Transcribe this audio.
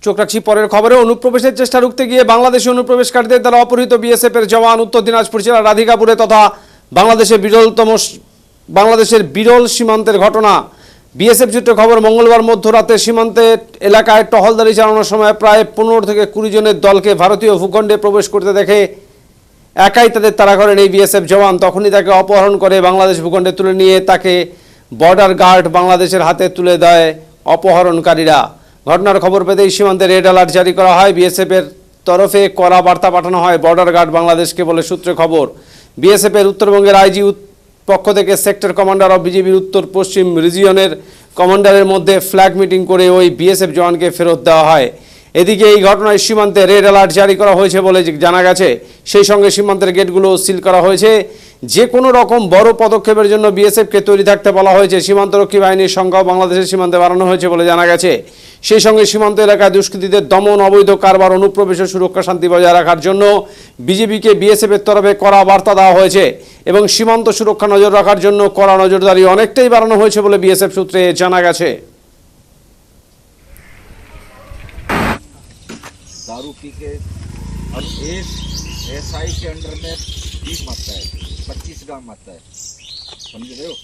চোখ রাখছি পরের খবরে। অনুপ্রবেশের চেষ্টা রুখতে গিয়ে বাংলাদেশি অনুপ্রবেশকারীদের দ্বারা অপহৃত বিএসএফ এর জওয়ান উত্তর দিনাজপুর জেলার রাধিকাপুরে তথা বাংলাদেশের বিরল সীমান্তের ঘটনা। বিএসএফ সূত্রে খবর, মঙ্গলবার মধ্যরাতে সীমান্তের এলাকায় টহলদারি চালানোর সময় প্রায় 15 থেকে 20 জনের দলকে ভারতীয় ভূখণ্ডে প্রবেশ করতে দেখে একাই তাদের তাড়া করেন এই বিএসএফ জওয়ান। তখনই তাকে অপহরণ করে বাংলাদেশ ভূখণ্ডে তুলে নিয়ে তাকে বর্ডার গার্ড বাংলাদেশের হাতে তুলে দেয় অপহরণকারীরা। ঘটনার খবর পেতেই সীমান্তে রেড অ্যালার্ট জারি করা হয়। বিএসএফ এর তরফে কড়া বার্তা পাঠানো হয় বর্ডার গার্ড বাংলাদেশকে বলে সূত্রে খবর। বিএসএফ এর উত্তরবঙ্গের আইজি পক্ষ থেকে সেক্টর কমান্ডার অফ বিজিবির উত্তর পশ্চিম রিজিয়নের কমান্ডারের মধ্যে ফ্ল্যাগ মিটিং করে ওই বিএসএফ জওয়ানকে ফেরত দেওয়া হয়। এদিকে এই ঘটনায় সীমান্তে রেড অ্যালার্ট জারি করা হয়েছে বলে জানা গেছে। সেই সঙ্গে সীমান্তের গেটগুলো সিল করা হয়েছে। যে কোনো রকম বড় পদক্ষেপের জন্য বিএসএফকে তৈরি থাকতে বলা হয়েছে। সীমান্তরক্ষী বাহিনীর সংখ্যাও বাংলাদেশের সীমান্তে বাড়ানো হয়েছে বলে জানা গেছে। সেই সঙ্গে সীমান্ত এলাকায় দুষ্কৃতীদের দমন, অবৈধ কারবার, অনুপ্রবেশ ও সুরক্ষা শান্তি বজায় রাখার জন্য বিজিবিকে বিএসএফ এর তরফে কড়া বার্তা দেওয়া হয়েছে এবং সীমান্ত সুরক্ষা নজর রাখার জন্য কড়া নজরদারি অনেকটাই বাড়ানো হয়েছে বলে বিএসএফ সূত্রে জানা গেছে। दारू पी के अब एसआई के अंडर में 20 मारता है, 25 ग्राम मारता है, समझ रहे हो।